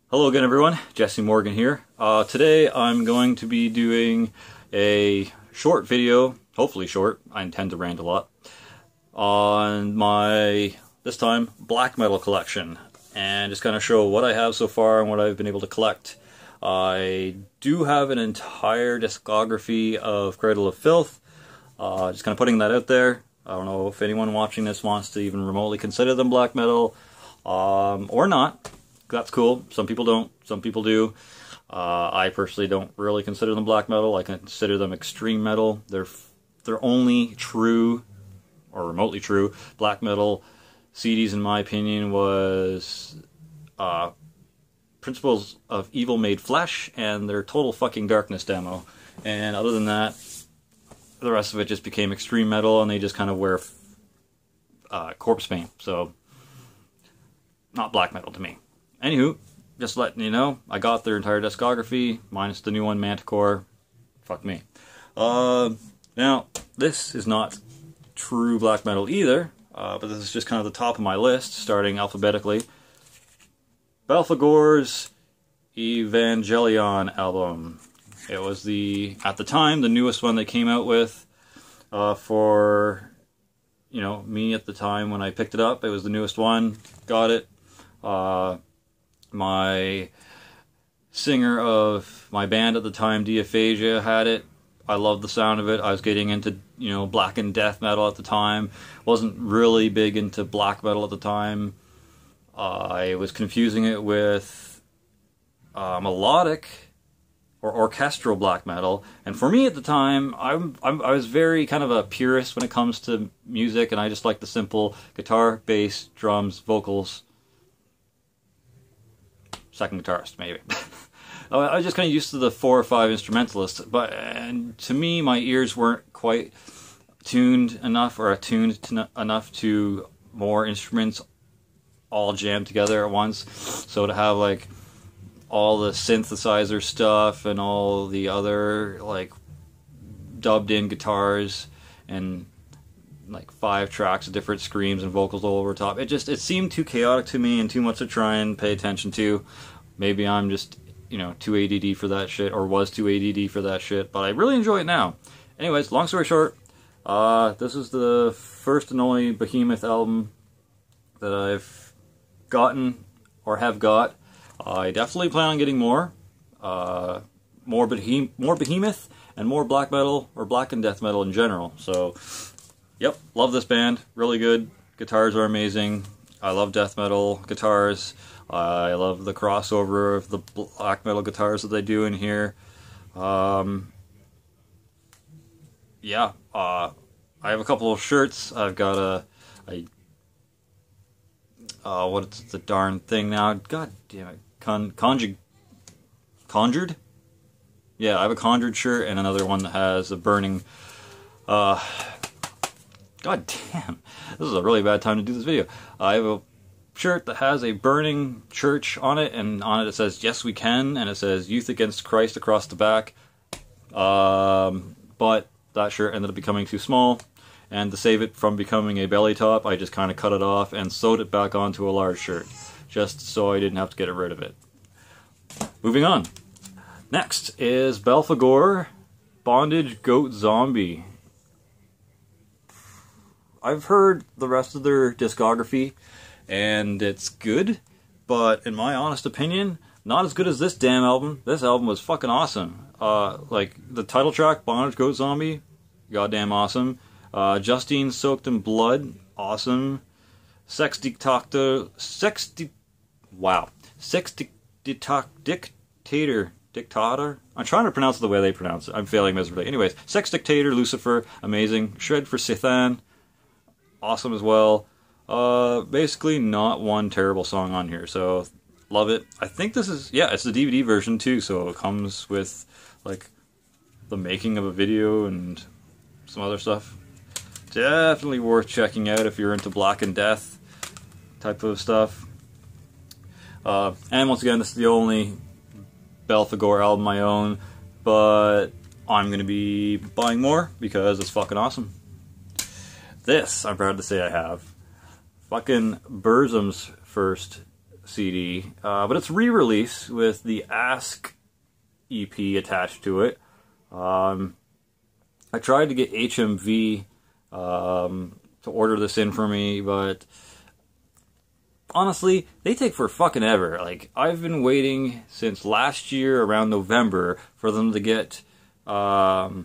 Hello again, everyone. Jesse Morgan here. Today I'm going to be doing a short video, hopefully short, I intend to rant a lot, on my, this time, black metal collection, and just kind of show what I have so far and what I've been able to collect. I do have an entire discography of Cradle of Filth, just kind of putting that out there. I don't know if anyone watching this wants to even remotely consider them black metal, or not. That's cool. Some people don't, some people do. I personally don't really consider them black metal. I consider them extreme metal. They're only true, or remotely true, black metal CDs, in my opinion, was Principles of Evil Made Flesh and their Total Fucking Darkness demo. And other than that, the rest of it just became extreme metal, and they just kind of wear corpse paint. So, not black metal to me. Anywho, just letting you know, I got their entire discography, minus the new one, Manticore. Fuck me. Now, this is not true black metal either, but this is just kind of the top of my list, starting alphabetically. Belphegor's Evangelion album. It was at the time, the newest one they came out with for, you know, me at the time when I picked it up. It was the newest one. Got it. My singer of my band at the time, Diaphasia, had it. I loved the sound of it. I was getting into, you know, black and death metal at the time. Wasn't really big into black metal at the time. I was confusing it with melodic or orchestral black metal. And for me at the time, I was very kind of a purist when it comes to music, and I just liked the simple guitar, bass, drums, vocals. Second guitarist, maybe. I was just kind of used to the 4 or 5 instrumentalists, and to me, my ears weren't quite tuned enough, or attuned enough to more instruments all jammed together at once. So to have like all the synthesizer stuff and all the other like dubbed in guitars and like 5 tracks of different screams and vocals all over top, it seemed too chaotic to me and too much to try and pay attention to. Maybe I'm just, you know, too ADD for that shit, or was too ADD for that shit, but I really enjoy it now. Anyways, long story short, this is the first and only Behemoth album that I've gotten or have got. I definitely plan on getting more. More Behemoth and more black metal, or black and death metal in general. So, yep, love this band. Really good. Guitars are amazing. I love death metal guitars. I love the crossover of the black metal guitars that they do in here. Yeah, I have a couple of shirts. I've got what's the darn thing now? God damn it. Conjured? Yeah, I have a Conjured shirt and another one that has a burning, God damn, this is a really bad time to do this video. I have a shirt that has a burning church on it, and on it says, "Yes, we can," and it says "Youth Against Christ" across the back. But that shirt ended up becoming too small, and to save it from becoming a belly top, I just kind of cut it off and sewed it back onto a large shirt, just so I didn't have to get rid of it. Moving on. Next is Belphegor, Bondage Goat Zombie. I've heard the rest of their discography, and it's good, but in my honest opinion, not as good as this damn album. This album was fucking awesome. Like, the title track, Bondage Goat Zombie, goddamn awesome. Justine Soaked in Blood, awesome. Sex Dictator, Dictator? I'm trying to pronounce it the way they pronounce it. I'm failing miserably. Anyways, Sex Dictator, Lucifer, amazing. Shred for Sithan, awesome as well. Basically not one terrible song on here, so love it. I think this is, yeah, it's the DVD version too, so it comes with like the making of a video and some other stuff. Definitely worth checking out if you're into black and death type of stuff. And once again, this is the only Belphegor album I own, but I'm going to be buying more because it's fucking awesome. This, I'm proud to say I have. Fucking Burzum's first CD, but it's re-release with the Ask EP attached to it. I tried to get HMV to order this in for me, but honestly, they take for fucking ever. Like, I've been waiting since last year around November for them to get the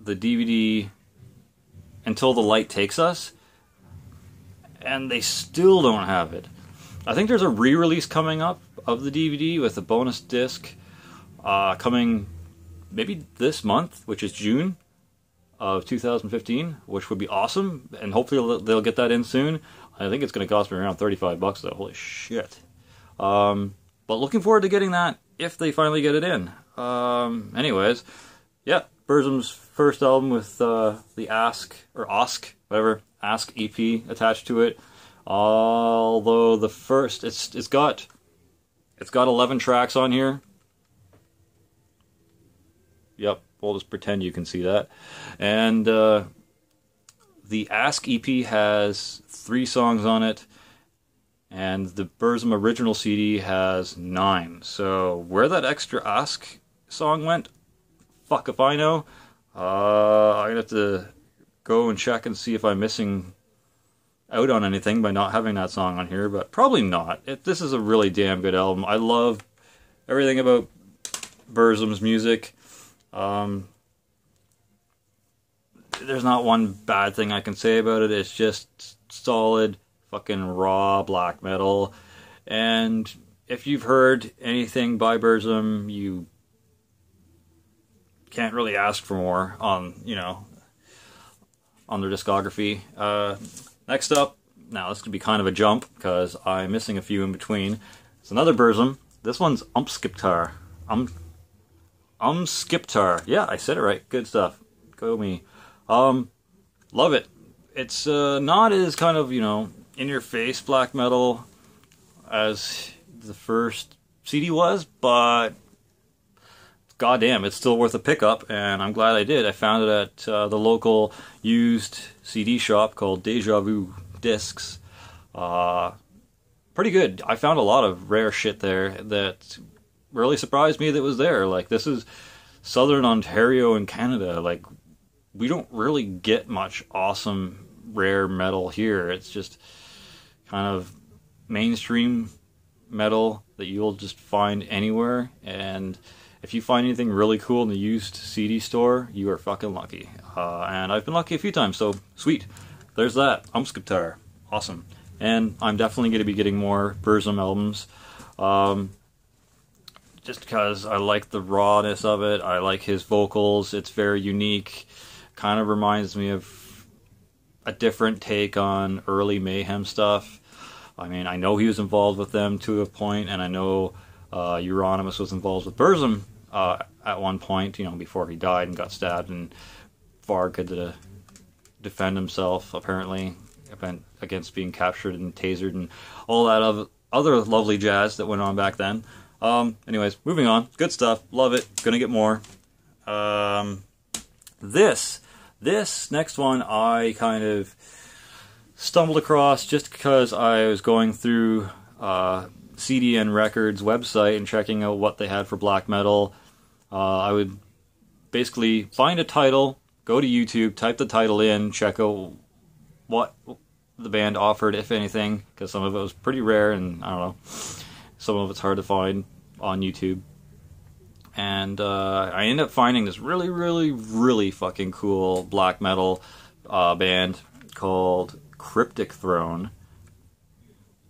DVD Until the Light Takes Us, and they still don't have it. I think there's a re-release coming up of the DVD with a bonus disc coming maybe this month, which is June of 2015, which would be awesome, and hopefully they'll get that in soon. I think it's going to cost me around $35 though. Holy shit. But looking forward to getting that if they finally get it in. Anyways, yeah, Burzum's first album with the Ask EP attached to it. Although the first, it's got 11 tracks on here. Yep, we'll just pretend you can see that. And the Ask EP has 3 songs on it, and the Burzum original CD has 9. So where that extra Ask song went, fuck if I know. I'm gonna have to go and check and see if I'm missing out on anything by not having that song on here, but probably not. This is a really damn good album. I love everything about Burzum's music. There's not one bad thing I can say about it. It's just solid fucking raw black metal. And if you've heard anything by Burzum, you can't really ask for more on, on their discography. Next up, now this could be kind of a jump because I'm missing a few in between. It's another Burzum. This one's Umskiptar. Umskiptar. Yeah, I said it right. Good stuff. Go me. Love it. It's not as kind of, in-your-face black metal as the first CD was, but goddamn, it's still worth a pickup, and I'm glad I did. I found it at the local used CD shop called Deja Vu Discs. Pretty good. I found a lot of rare shit there that really surprised me that was there. Like, this is Southern Ontario in Canada. Like, we don't really get much awesome rare metal here. It's just kind of mainstream metal that you'll just find anywhere, and if you find anything really cool in the used CD store, you are fucking lucky. And I've been lucky a few times, so sweet. There's that. Umskiptar. Awesome. And I'm definitely going to be getting more Burzum albums. Just because I like the rawness of it. I like his vocals. It's very unique. Kind of reminds me of a different take on early Mayhem stuff. I mean, I know he was involved with them to a point, and I know Euronymous was involved with Burzum at one point, before he died and got stabbed, and Varg had to defend himself, apparently, against being captured and tasered and all that other lovely jazz that went on back then. Anyways, moving on. Good stuff. Love it. Gonna get more. This next one I kind of stumbled across just because I was going through CDN Records website and checking out what they had for black metal. I would basically find a title, go to YouTube, type the title in, check out what the band offered, if anything, because some of it was pretty rare, and I don't know, some of it's hard to find on YouTube. And I ended up finding this really, really, really fucking cool black metal band called Cryptic Throne.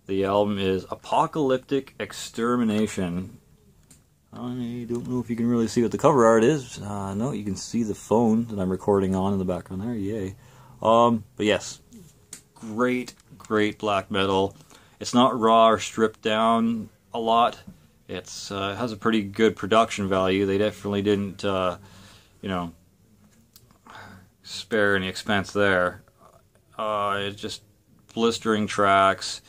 The album is Apocalyptic Extermination. I don't know if you can really see what the cover art is. No, you can see the phone that I'm recording on in the background there. Yay. But yes, great black metal. It's not raw or stripped down a lot. It has a pretty good production value. They definitely didn't, spare any expense there. It's just blistering tracks.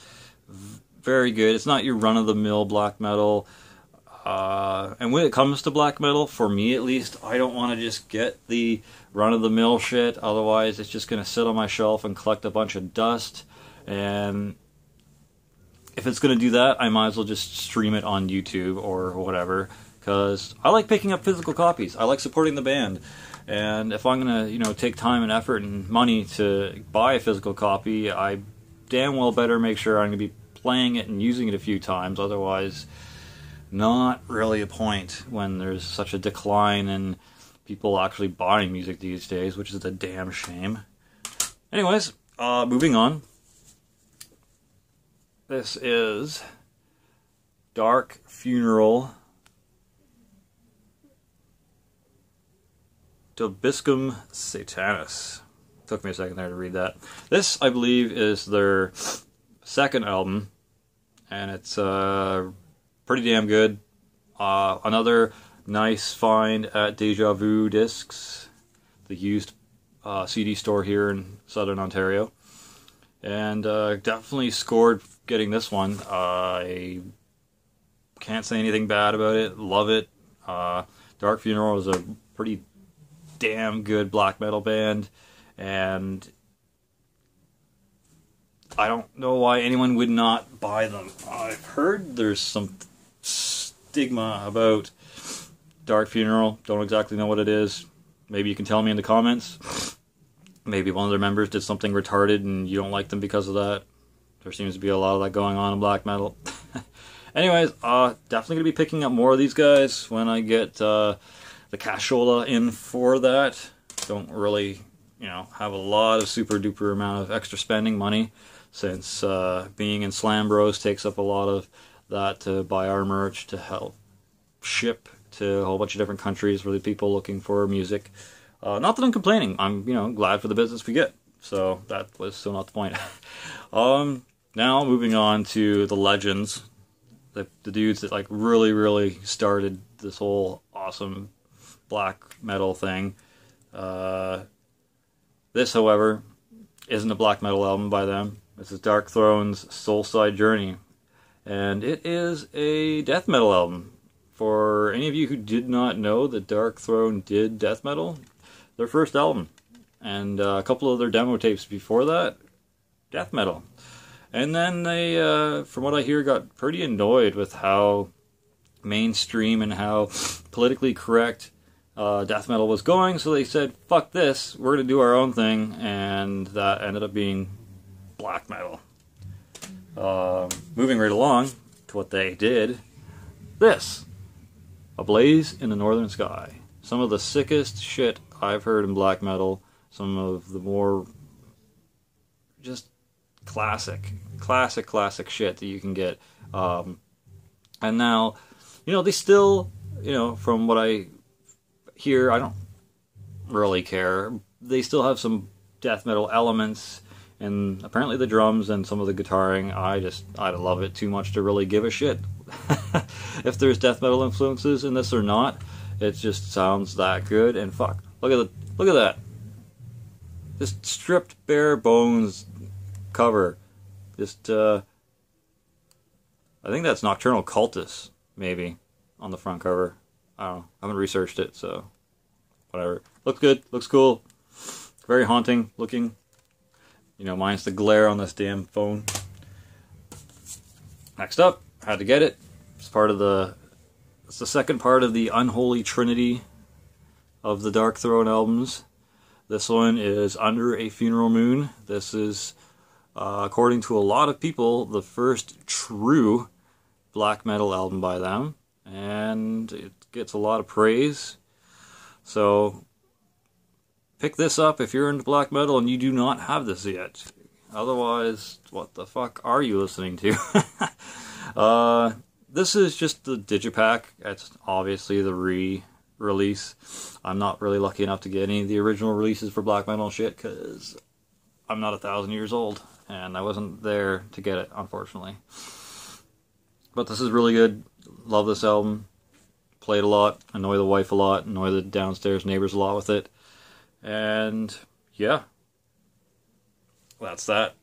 Very good. It's not your run-of-the-mill black metal. And when it comes to black metal, for me at least, I don't want to just get the run-of-the-mill shit. Otherwise, it's just going to sit on my shelf and collect a bunch of dust. And if it's going to do that, I might as well just stream it on YouTube or whatever, because I like picking up physical copies. I like supporting the band. And if I'm going to, you know, take time and effort and money to buy a physical copy, I damn well better make sure I'm going to be playing it and using it a few times. Otherwise, not really a point when there's such a decline in people actually buying music these days, which is a damn shame. Anyways, moving on. This is Dark Funeral Dobiscum Satanis. Took me a second there to read that. This, I believe, is their second album, and it's pretty damn good. Another nice find at Deja Vu Discs, the used CD store here in Southern Ontario. And definitely scored getting this one. I can't say anything bad about it. Love it. Dark Funeral is a pretty damn good black metal band, and I don't know why anyone would not buy them. I've heard there's some stigma about Dark Funeral. Don't exactly know what it is. Maybe you can tell me in the comments. Maybe one of their members did something retarded and you don't like them because of that. There seems to be a lot of that going on in black metal. Anyways, definitely going to be picking up more of these guys when I get the cashola in for that. Don't really, you know, have a lot of super duper amount of extra spending money, since being in Slam Bros takes up a lot of that to buy our merch to help ship to a whole bunch of different countries for the people looking for music. Not that I'm complaining. I'm, you know, glad for the business we get. So that was still not the point. Now moving on to the legends, the dudes that like really started this whole awesome black metal thing. This, however, isn't a black metal album by them. This is Dark Throne's Soulside Journey, and it is a death metal album. For any of you who did not know that Dark Throne did death metal, their first album, and a couple of their demo tapes before that, death metal. And then they, from what I hear, got pretty annoyed with how mainstream and how politically correct death metal was going, so they said, fuck this, we're going to do our own thing, and that ended up being black metal. Moving right along to what they did, this, A Blaze in the Northern Sky. Some of the sickest shit I've heard in black metal, some of the more just classic shit that you can get. And now, you know, they still, you know, from what I hear, I don't really care. They still have some death metal elements, and apparently the drums and some of the guitaring, I love it too much to really give a shit if there's death metal influences in this or not. It just sounds that good, and fuck, look at that. Just stripped bare bones cover. Just I think that's Nocturnal Cultist, maybe, on the front cover. I don't know. I haven't researched it, so whatever. Looks good. Looks cool. Very haunting looking. You know, minus the glare on this damn phone. Next up, had to get it. It's the second part of the unholy trinity of the Dark Throne albums. This one is Under a Funeral Moon. This is, according to a lot of people, the first true black metal album by them, and it gets a lot of praise. So pick this up if you're into black metal and you do not have this yet. Otherwise, what the fuck are you listening to? This is just the digipack. It's obviously the re-release. I'm not really lucky enough to get any of the original releases for black metal shit, because I'm not 1,000 years old, and I wasn't there to get it, unfortunately. But this is really good. Love this album. Played a lot. Annoy the wife a lot. Annoy the downstairs neighbors a lot with it. And yeah, that's that.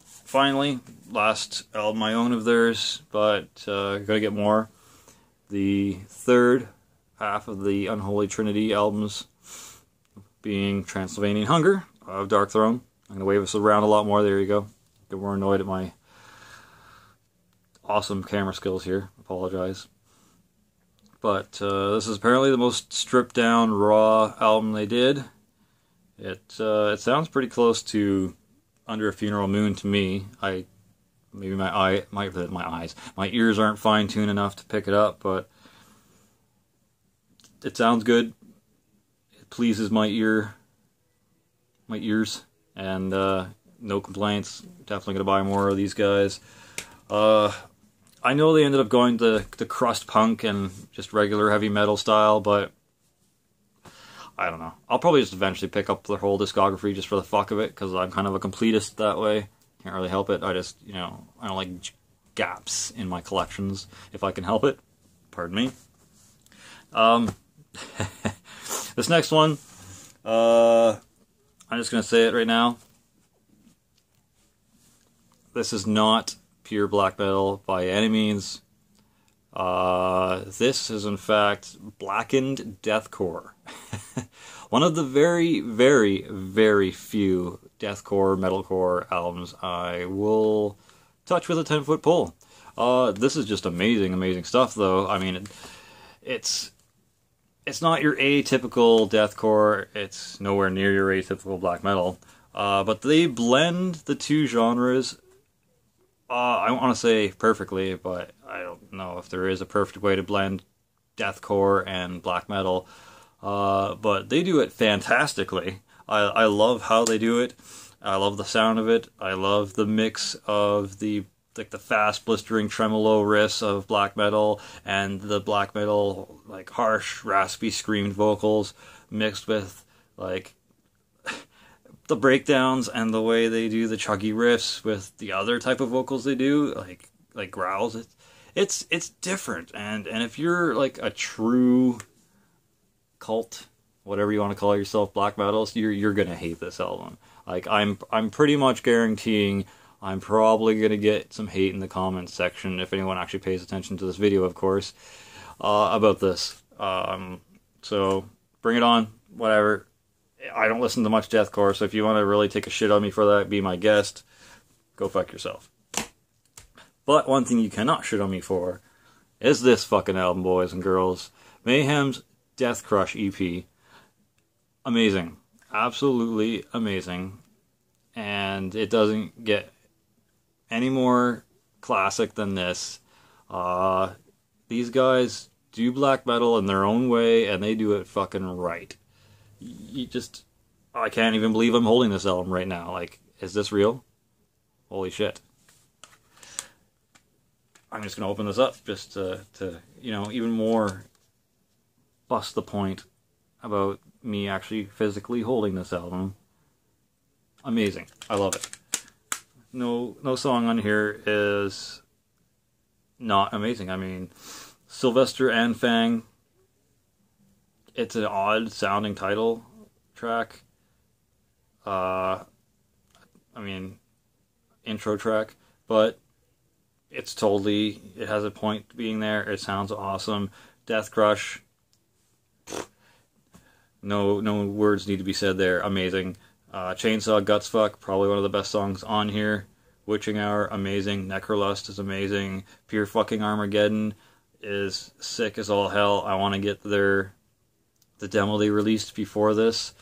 Finally, last album I own of theirs, but gotta get more. The third half of the Unholy Trinity albums, being Transylvanian Hunger of Dark Throne. I'm gonna wave us around a lot more. There you go. Get more annoyed at my awesome camera skills here. Apologize. But this is apparently the most stripped down, raw album they did. It sounds pretty close to Under a Funeral Moon to me. Maybe my ears aren't fine tuned enough to pick it up, but it sounds good. It pleases my ears, and no complaints. Definitely gonna buy more of these guys. I know they ended up going the crust punk and just regular heavy metal style, but I don't know. I'll probably just eventually pick up their whole discography just for the fuck of it, because I'm kind of a completist that way. Can't really help it. I just, I don't like gaps in my collections if I can help it. Pardon me. This next one, I'm just going to say it right now. This is not pure black metal by any means. This is in fact blackened deathcore. One of the very, very, very few deathcore, metalcore albums I will touch with a 10-foot pole. This is just amazing, amazing stuff, though. I mean, it's not your atypical deathcore. It's nowhere near your atypical black metal. But they blend the two genres. I don't want to say perfectly, but I don't know if there is a perfect way to blend deathcore and black metal. But they do it fantastically. I love how they do it. I love the sound of it. I love the mix of the fast, blistering tremolo riffs of black metal and the black metal harsh, raspy, screamed vocals mixed with the breakdowns and the way they do the chuggy riffs with the other type of vocals they do, like growls. It's different, and if you're a true cult, whatever you want to call yourself, black metal, you're gonna hate this album. I'm pretty much guaranteeing I'm probably gonna get some hate in the comments section, if anyone actually pays attention to this video, of course, about this. So bring it on, whatever. I don't listen to much deathcore, so if you want to really take a shit on me for that, be my guest, go fuck yourself. But one thing you cannot shit on me for is this fucking album, boys and girls. Mayhem's Death Crush EP. Amazing. Absolutely amazing. And it doesn't get any more classic than this. These guys do black metal in their own way, and they do it fucking right. I can't even believe I'm holding this album right now. Is this real? Holy shit. I'm just going to open this up just to even more bust the point about me actually physically holding this album. Amazing. I love it. No song on here is not amazing. I mean, Sylvester and Fang, it's an odd sounding title track. Intro track, but it has a point being there. It sounds awesome. Death Crush, no words need to be said there. Amazing. Chainsaw Gutsfuck, probably one of the best songs on here. Witching Hour, amazing. Necrolust is amazing. Pure fucking Armageddon is sick as all hell. I want to get the demo they released before this,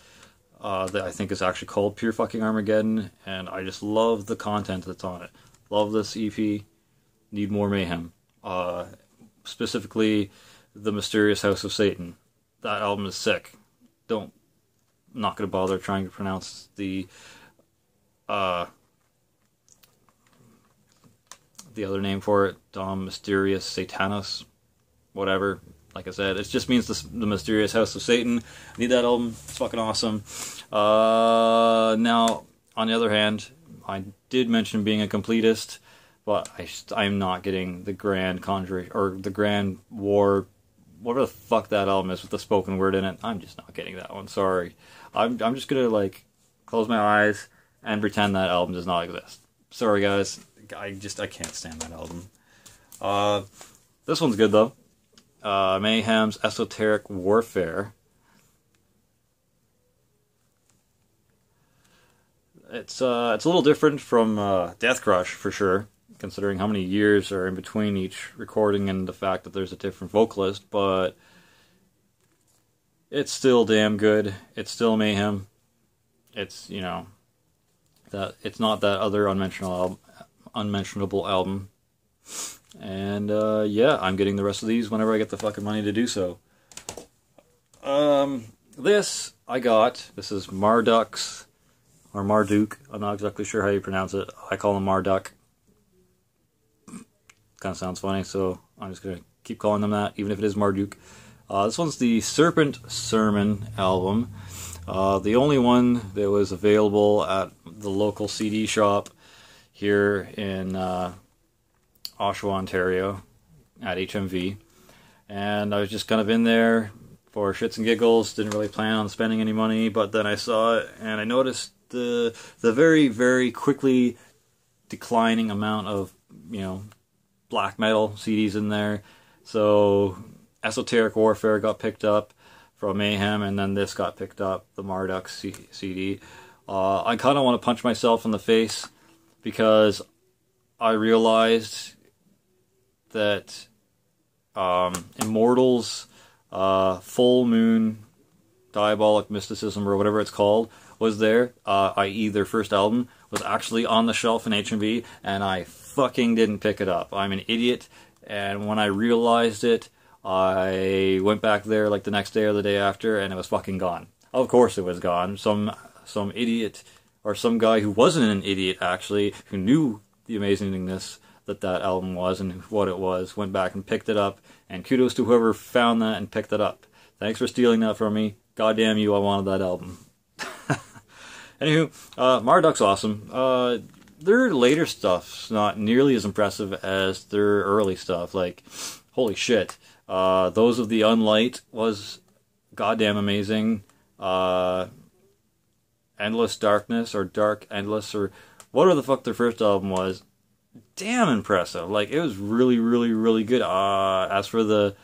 that I think is actually called Pure Fucking Armageddon, and I just love the content that's on it. Love this EP. Need more Mayhem. Specifically, The Mysterious House of Satan. That album is sick. I'm not going to bother trying to pronounce the other name for it. Mysterious Satanus. Whatever. Like I said, it just means the Mysterious House of Satan. Need that album. It's fucking awesome. Now, on the other hand, I did mention being a completist, but I'm not getting the Grand Conjuration, or the Grand War, whatever the fuck that album is with the spoken word in it. I'm just not getting that one. Sorry. I'm just gonna close my eyes and pretend that album does not exist. Sorry guys. I can't stand that album. This one's good though. Mayhem's Esoteric Warfare. It's a little different from Death Crush for sure. considering how many years are in between each recording and the fact that there's a different vocalist, but it's still damn good. It's still mayhem. It's, you know, that it's not that other unmentionable album. And yeah, I'm getting the rest of these whenever I get the fucking money to do so. This I got. This is Marduk's, or Marduk. I'm not exactly sure how you pronounce it. I call him Marduk. Kind of sounds funny, so I'm just gonna keep calling them that, even if it is Marduk. This one's the Serpent Sermon album. The only one that was available at the local CD shop here in Oshawa, Ontario, at HMV. And I was just kind of in there for shits and giggles, didn't really plan on spending any money, but then I saw it and I noticed the very, very quickly declining amount of, you know, black metal CDs in there. So Esoteric Warfare got picked up from Mayhem, and then this got picked up, the Marduk CD. I kind of want to punch myself in the face because I realized that Immortals Full Moon Diabolic Mysticism, or whatever it's called, was there, i.e. their first album, was actually on the shelf in HMV, and I fucking didn't pick it up. I'm an idiot, and when I realized it, I went back there like the next day or the day after, and it was fucking gone. Of course it was gone. Some idiot, or some guy who wasn't an idiot actually, who knew the amazingness that album was and what it was, went back and picked it up, and kudos to whoever found that and picked it up. Thanks for stealing that from me. God damn you, I wanted that album. Anywho, Marduk's awesome. Their later stuff's not nearly as impressive as their early stuff. Like, holy shit. Those of the Unlight was goddamn amazing. Endless Darkness, or Dark Endless, or whatever the fuck their first album was, damn impressive. Like, it was really, really, really good. As for the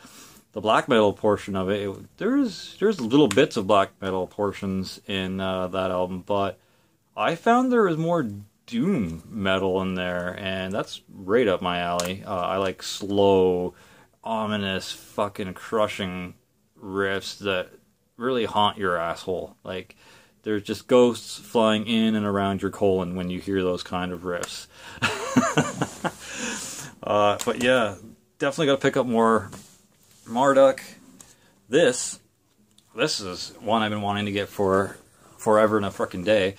black metal portion of it, there's little bits of black metal portions in that album, but I found there was more doom metal in there, and that's right up my alley. I like slow, ominous, fucking crushing riffs that really haunt your asshole. Like, there's just ghosts flying in and around your colon when you hear those kind of riffs. But yeah, definitely got to pick up more Marduk. This is one I've been wanting to get for forever and a frickin' day.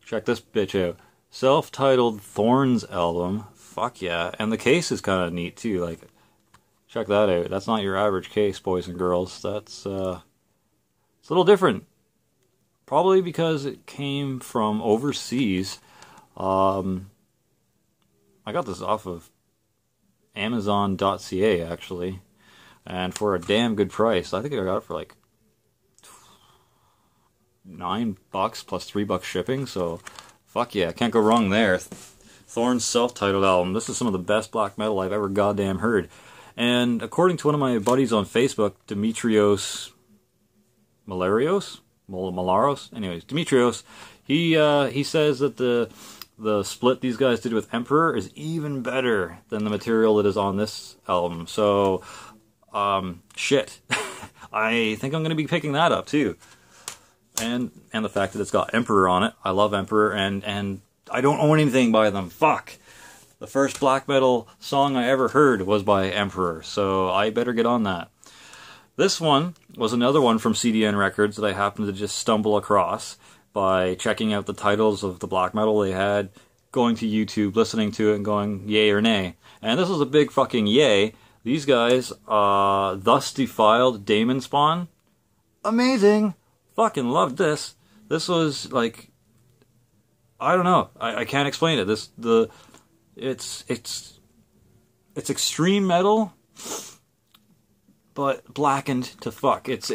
Check this bitch out. Self-titled Thorns album. Fuck yeah. And the case is kind of neat too. Like, check that out. That's not your average case, boys and girls. That's it's a little different. Probably because it came from overseas. I got this off of Amazon.ca actually, and for a damn good price. I think I got it for like $9 plus $3 shipping. So, fuck yeah, can't go wrong there. Thorn's self-titled album. This is some of the best black metal I've ever goddamn heard. And according to one of my buddies on Facebook, Demetrios Malaros? Anyways, Demetrios, he says that the split these guys did with Emperor is even better than the material that is on this album. So, shit. I think I'm going to be picking that up too. And the fact that it's got Emperor on it. I love Emperor, and I don't own anything by them. Fuck. The first black metal song I ever heard was by Emperor, so I better get on that. This one was another one from CDN Records that I happened to just stumble across by checking out the titles of the black metal they had, going to YouTube, listening to it, and going yay or nay. And this was a big fucking yay. These guys, Thus Defiled Demon Spawn. Amazing! Fucking loved this. This was like, I don't know. I can't explain it. It's extreme metal, but blackened to fuck. It's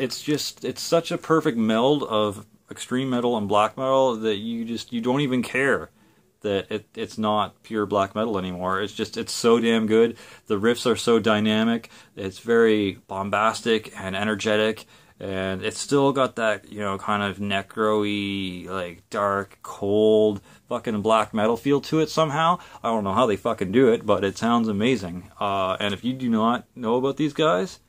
such a perfect meld of extreme metal and black metal that you don't even care that it's not pure black metal anymore. It's so damn good. The riffs are so dynamic. It's very bombastic and energetic. and it's still got that, you know, kind of necro-y, like dark, cold, fucking black metal feel to it somehow. I don't know how they fucking do it, but it sounds amazing. And if you do not know about these guys,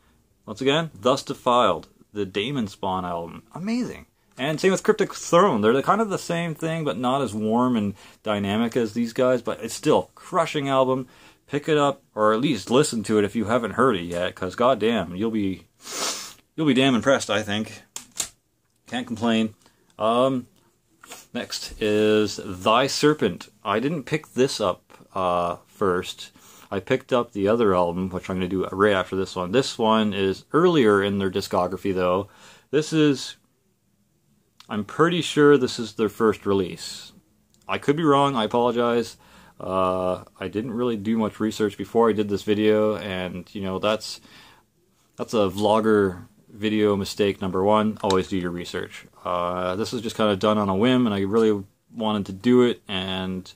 once again, Thus Defiled, the Damon Spawn album, amazing. And same with Cryptic Throne. They're kind of the same thing, but not as warm and dynamic as these guys, but it's still crushing album. Pick it up, or at least listen to it if you haven't heard it yet, because goddamn, you'll be damn impressed, I think. Can't complain. Next is Thy Serpent. I didn't pick this up first. I picked up the other album, which I'm going to do right after this one. This one is earlier in their discography, though. This is, I'm pretty sure this is their first release. I could be wrong, I apologize. I didn't really do much research before I did this video, and you know, that's a vlogger video mistake number one. Always do your research. This was just kind of done on a whim, and I really wanted to do it, and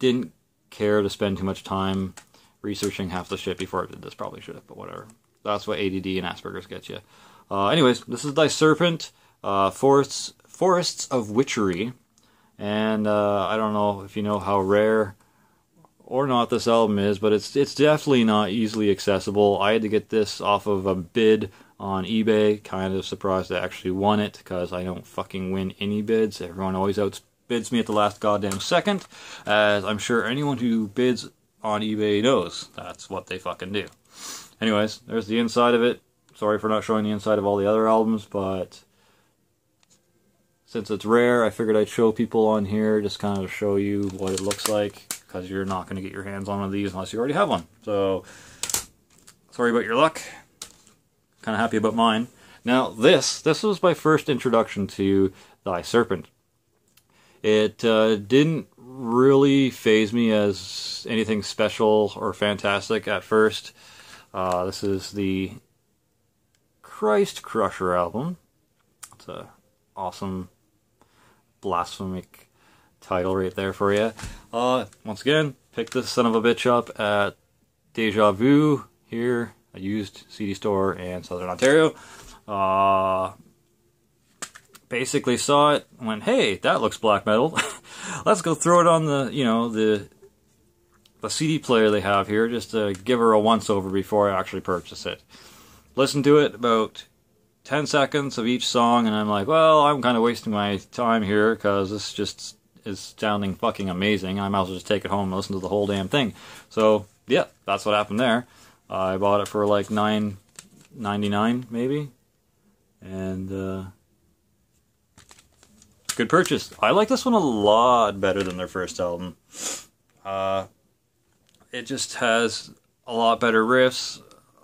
didn't care to spend too much time researching half the shit before I did this. Probably should have, but whatever. That's what ADD and Asperger's get you. Anyways, this is Thy Serpent, Forests of Witchery. And I don't know if you know how rare or not this album is, but it's definitely not easily accessible. I had to get this off of a bid on eBay. Kind of surprised I actually won it, because I don't fucking win any bids. Everyone always outbids me at the last goddamn second, as I'm sure anyone who bids on eBay knows that's what they fucking do. Anyways, there's the inside of it. Sorry for not showing the inside of all the other albums, but since it's rare, I figured I'd show people on here, just kind of show you what it looks like, because you're not going to get your hands on one of these unless you already have one. So, sorry about your luck. Kind of happy about mine. Now, this was my first introduction to Thy Serpent. It didn't really faze me as anything special or fantastic at first. This is the Christ Crusher album. It's a awesome blasphemic title right there for you. Once again, pick this son of a bitch up at Deja Vu here, a used CD store in Southern Ontario. Basically saw it, went, hey, that looks black metal. Let's go throw it on the, you know, the CD player they have here, just to give her a once-over before I actually purchase it. Listen to it, about 10 seconds of each song, and I'm like, well, I'm kind of wasting my time here, because this just is sounding fucking amazing. I might as well just take it home and listen to the whole damn thing. So, yeah, that's what happened there. I bought it for like $9.99, maybe, and good purchase. I like this one a lot better than their first album. It just has a lot better riffs,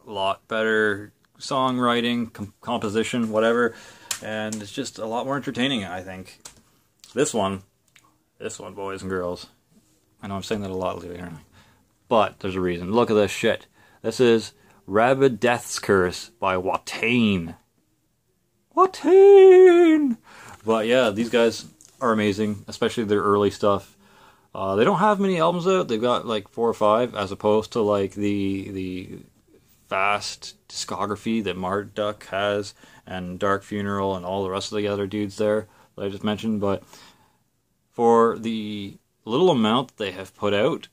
a lot better songwriting, composition, whatever, and it's just a lot more entertaining, I think. This one, boys and girls, I know I'm saying that a lot lately, aren't I? But there's a reason. Look at this shit. This is Rabid Death's Curse by Watain. Watain! But yeah, these guys are amazing, especially their early stuff. They don't have many albums out. They've got like 4 or 5, as opposed to like the vast discography that Marduk has, and Dark Funeral, and all the rest of the other dudes there that I just mentioned. But for the little amount that they have put out,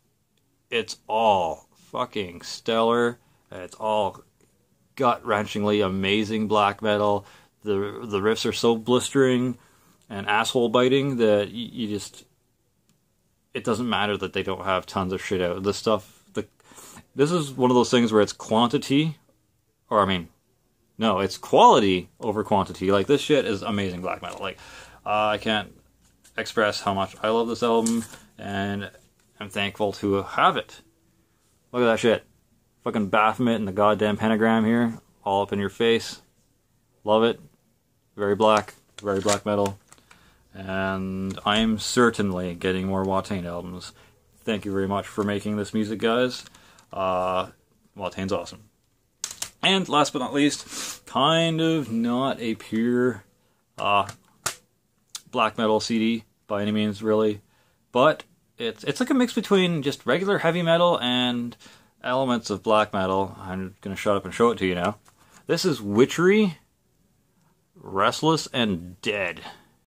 it's all fucking stellar. It's all gut-wrenchingly amazing black metal. The riffs are so blistering and asshole-biting that you just... It doesn't matter that they don't have tons of shit out. This stuff... This is one of those things where it's quantity, or I mean, no, it's quality over quantity. Like, this shit is amazing black metal. Like, I can't express how much I love this album, and I'm thankful to have it. Look at that shit. Fucking Baphomet and the goddamn pentagram here, all up in your face. Love it. Very black metal. And I'm certainly getting more Watain albums. Thank you very much for making this music, guys. Watain's awesome. And last but not least, kind of not a pure black metal CD by any means, really, but it's like a mix between just regular heavy metal and elements of black metal. I'm gonna shut up and show it to you now. This is Witchery, Restless and Dead.